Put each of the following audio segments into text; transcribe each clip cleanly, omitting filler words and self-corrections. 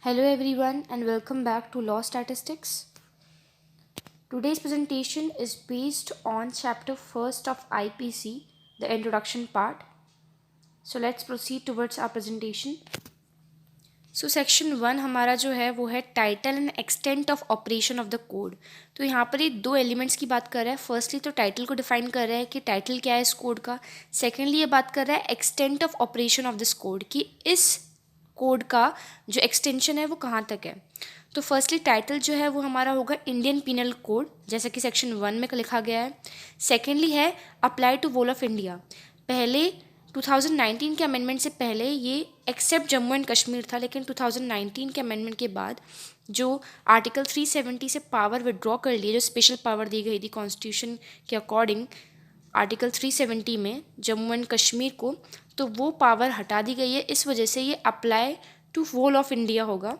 Hello everyone and welcome back to Law Statistics. Today's presentation is based on chapter 1st of IPC, the introduction part. So let's proceed towards our presentation. So section 1 हमारा जो है वो है title and extent of operation of the code. तो यहाँ पर ये दो एलिमेंट्स की बात कर रहा है। फर्स्टली तो टाइटल को डिफाइन कर रहा है कि टाइटल क्या है इस कोड का। सेकेंडली ये बात कर रहा है extent of operation of this code कि इस कोड का जो एक्सटेंशन है वो कहाँ तक है। तो फर्स्टली टाइटल जो है वो हमारा होगा इंडियन पीनल कोड, जैसा कि सेक्शन 1 में लिखा गया है। सेकेंडली है apply to whole of India. पहले 2019 के अमेंडमेंट से पहले ये एक्सेप्ट जम्मू एंड कश्मीर था, लेकिन 2019 के अमेंडमेंट के बाद जो आर्टिकल 370 से पावर विड्रॉ कर लिए, जो स्पेशल पावर दी गई थी कॉन्स्टिट्यूशन के अकॉर्डिंग आर्टिकल 370 में जम्मू एंड कश्मीर को, तो वो पावर हटा दी गई है। इस वजह से ये apply to whole of India होगा।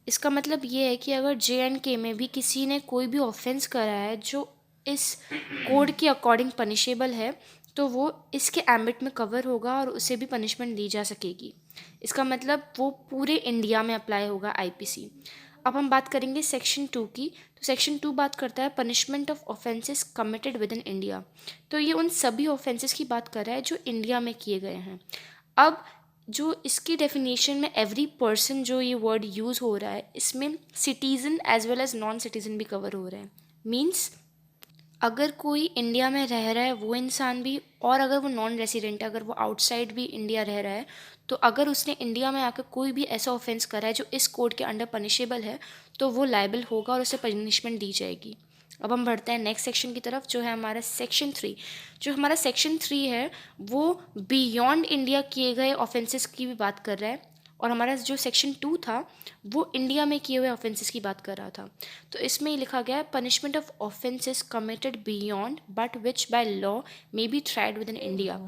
इसका मतलब ये है कि अगर JNK में भी किसी ने कोई भी ऑफेंस करा है जो इस कोड के अकॉर्डिंग पनिशेबल है, तो वो इसके एम्बिट में कवर होगा और उसे भी पनिशमेंट दी जा सकेगी। इसका मतलब वो पूरे इंडिया में अप्लाई होगा IPC। अब हम बात करेंगे सेक्शन 2 की। तो सेक्शन 2 बात करता है punishment of offences committed with in India. तो ये उन सभी ऑफेंसेस की बात कर रहा है जो इंडिया में किए गए हैं। अब जो इसकी डेफिनेशन में एवरी पर्सन जो ये वर्ड यूज़ हो रहा है, इसमें citizen as well as non citizen भी कवर हो रहे हैं। मीन्स अगर कोई इंडिया में रह रहा है वो इंसान भी, और अगर वो नॉन रेसिडेंट है, अगर वो आउटसाइड भी इंडिया रह रहा है, तो अगर उसने इंडिया में आकर कोई भी ऐसा ऑफेंस करा है जो इस कोड के अंडर पनिशेबल है, तो वो लायबल होगा और उसे पनिशमेंट दी जाएगी। अब हम बढ़ते हैं नेक्स्ट सेक्शन की तरफ, जो है हमारा सेक्शन 3। जो हमारा सेक्शन 3 है वो बियॉन्ड इंडिया किए गए ऑफेंसेस की भी बात कर रहा है, और हमारा जो सेक्शन 2 था वो इंडिया में किए हुए ऑफेंसेस की बात कर रहा था। तो इसमें ये लिखा गया है punishment of offences committed beyond but which by law may be tried with in India.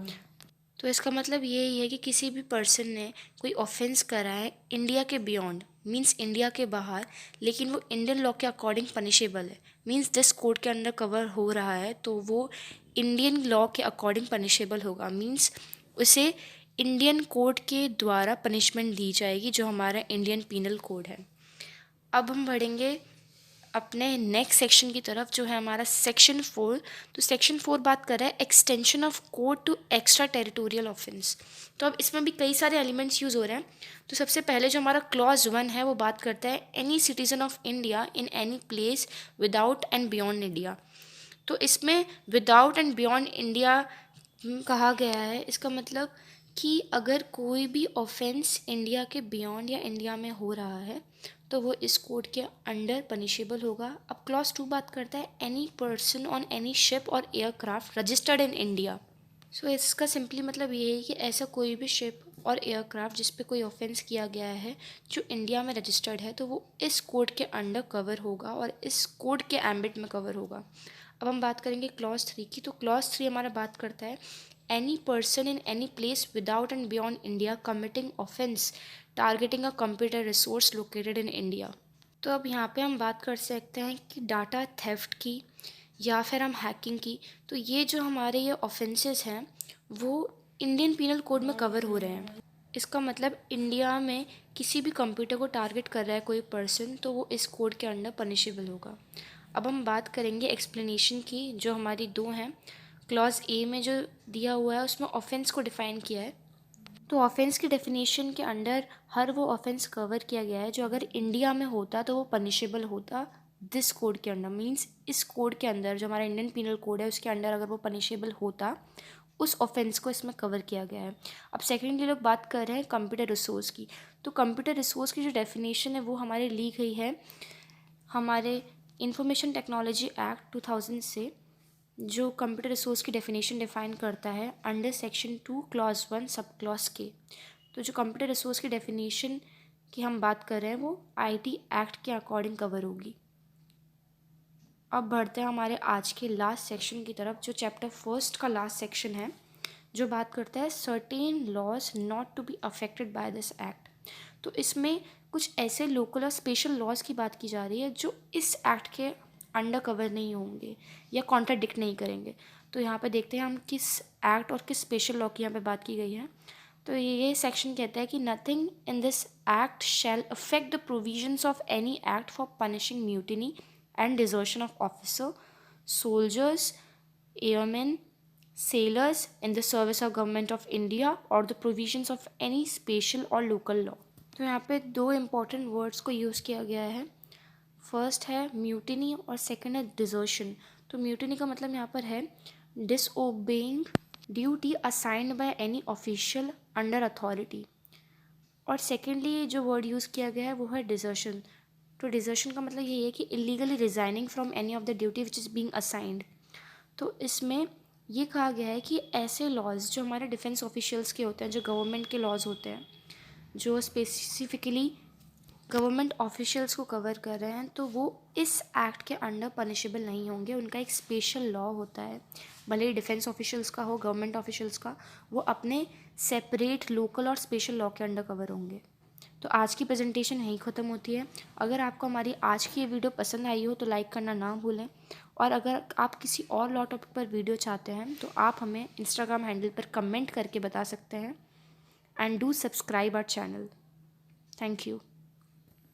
तो इसका मतलब ये ही है कि किसी भी पर्सन ने कोई ऑफेंस करा है इंडिया के बियॉन्ड, मींस इंडिया के बाहर, लेकिन वो इंडियन लॉ के अकॉर्डिंग पनिशेबल है, मींस दिस कोड के अंडर कवर हो रहा है, तो वो इंडियन लॉ के अकॉर्डिंग पनिशेबल होगा। मींस उसे इंडियन कोड के द्वारा पनिशमेंट दी जाएगी, जो हमारा इंडियन पीनल कोड है। अब हम बढ़ेंगे अपने नेक्स्ट सेक्शन की तरफ, जो है हमारा सेक्शन 4। तो सेक्शन 4 बात कर रहा है extension of code to extraterritorial offence. तो अब इसमें भी कई सारे एलिमेंट्स यूज़ हो रहे हैं। तो सबसे पहले जो हमारा क्लॉज 1 है वो बात करता है any citizen of India in any place without and beyond India. तो इसमें विदाउट एंड बियॉन्ड इंडिया कहा गया है। इसका मतलब कि अगर कोई भी ऑफेंस इंडिया के बियॉन्ड या इंडिया में हो रहा है, तो वो इस कोड के अंडर पनिशेबल होगा। अब क्लॉज 2 बात करता है any person on any ship और एयरक्राफ्ट रजिस्टर्ड इन इंडिया। सो इसका सिंपली मतलब ये है कि ऐसा कोई भी शिप और एयरक्राफ्ट जिस पे कोई ऑफेंस किया गया है जो इंडिया में रजिस्टर्ड है, तो वो इस कोड के अंडर कवर होगा और इस कोड के एम्बिट में कवर होगा। अब हम बात करेंगे क्लॉज 3 की। तो क्लॉज 3 हमारा बात करता है any person in any place without and beyond India committing offence targeting a computer resource located in India. तो अब यहाँ पे हम बात कर सकते हैं कि डाटा थेफ्ट की या फिर हम हैकिंग की। तो ये जो हमारे ये ऑफेंसेस हैं वो इंडियन पीनल कोड में कवर हो रहे हैं। इसका मतलब इंडिया में किसी भी कंप्यूटर को टारगेट कर रहा है कोई पर्सन, तो वो इस कोड के अंडर पनिशेबल होगा। अब हम बात करेंगे एक्सप्लेनेशन की, जो हमारी दो हैं। क्लॉज ए में जो दिया हुआ है उसमें ऑफेंस को डिफ़ाइन किया है। तो ऑफेंस की डेफिनेशन के अंडर हर वो ऑफेंस कवर किया गया है जो अगर इंडिया में होता तो वो पनिशेबल होता दिस कोड के अंडर। मींस इस कोड के अंदर जो हमारा इंडियन पीनल कोड है उसके अंडर अगर वो पनिशेबल होता, उस ऑफेंस को इसमें कवर किया गया है। अब सेकेंडली लोग बात कर रहे हैं कंप्यूटर रिसोर्स की। तो कंप्यूटर रिसोर्स की जो डेफिनेशन है वो हमारे ली गई है हमारे इंफॉर्मेशन टेक्नोलॉजी एक्ट 2000 से, जो कंप्यूटर रिसोर्स की डेफिनेशन डिफाइन करता है under section 2 clause 1 sub clause के। तो जो कंप्यूटर रिसोर्स की डेफिनेशन की हम बात कर रहे हैं वो IT एक्ट के अकॉर्डिंग कवर होगी। अब बढ़ते हैं हमारे आज के लास्ट सेक्शन की तरफ, जो चैप्टर 1 का लास्ट सेक्शन है, जो बात करता है certain laws not to be affected by this act. तो इसमें कुछ ऐसे लोकल और स्पेशल लॉज की बात की जा रही है जो इस एक्ट के अंडर कवर नहीं होंगे या कॉन्ट्राडिक्ट नहीं करेंगे। तो यहाँ पे देखते हैं हम किस एक्ट और किस स्पेशल लॉ की यहाँ पे बात की गई है। तो ये सेक्शन कहता है कि nothing in this act shall affect the provisions of any act for punishing mutiny and desertion of officer, soldiers, airmen, sailors in the service of government of India or the provisions of any special or local law. तो यहाँ पे दो important words को use किया गया है. First है mutiny और सेकंड है डिजर्शन. तो म्यूटिनी का मतलब यहाँ पर है disobeying duty assigned by any official under authority. और सेकेंडली जो वर्ड यूज़ किया गया है वो है डिजर्शन. तो डिजर्शन का मतलब यही है कि illegally resigning from any of the duty which is being assigned. तो इसमें ये कहा गया है कि ऐसे लॉज जो हमारे डिफेंस ऑफिशियल्स के होते हैं, जो गवर्नमेंट के लॉज होते हैं, जो स्पेसिफिकली गवर्नमेंट ऑफिशियल्स को कवर कर रहे हैं, तो वो इस एक्ट के अंडर पनिशेबल नहीं होंगे. उनका एक स्पेशल लॉ होता है, भले ही डिफेंस ऑफिशियल्स का हो, गवर्नमेंट ऑफिशियल्स का, वो अपने सेपरेट लोकल और स्पेशल लॉ के अंडर कवर होंगे. तो आज की प्रेजेंटेशन यहीं ख़त्म होती है. अगर आपको हमारी आज की ये वीडियो पसंद आई हो तो लाइक करना ना भूलें. और अगर आप किसी और लॉ टॉपिक पर वीडियो चाहते हैं तो आप हमें इंस्टाग्राम हैंडल पर कमेंट करके बता सकते हैं. And do subscribe our channel. Thank you.